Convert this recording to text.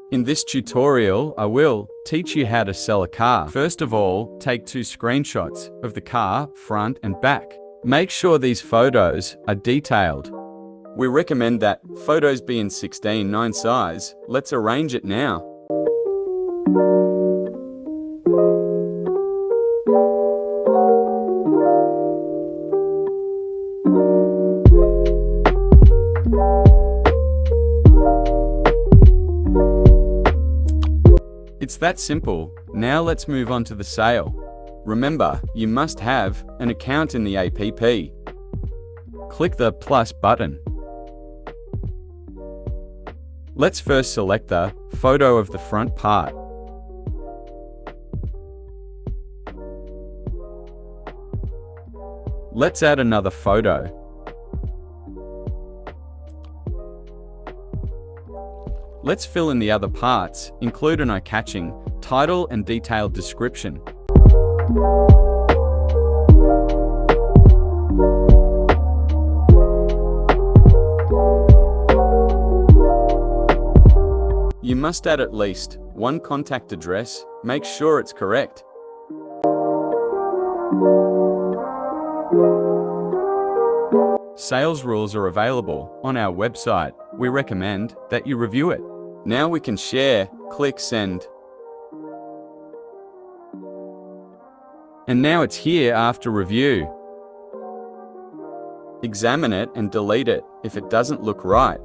In this tutorial, I will teach you how to sell a car. First of all, take 2 screenshots of the car, front and back. Make sure these photos are detailed. We recommend that photos be in 16:9 size. Let's arrange it now. It's that simple. Now let's move on to the sale. Remember, you must have an account in the app. Click the plus button. Let's first select the photo of the front part. Let's add another photo. Let's fill in the other parts, include an eye-catching title and detailed description. You must add at least 1 contact address. Make sure it's correct. Sales rules are available on our website. We recommend that you review it. Now we can share. Click send. And now it's here after review. Examine it and delete it if it doesn't look right.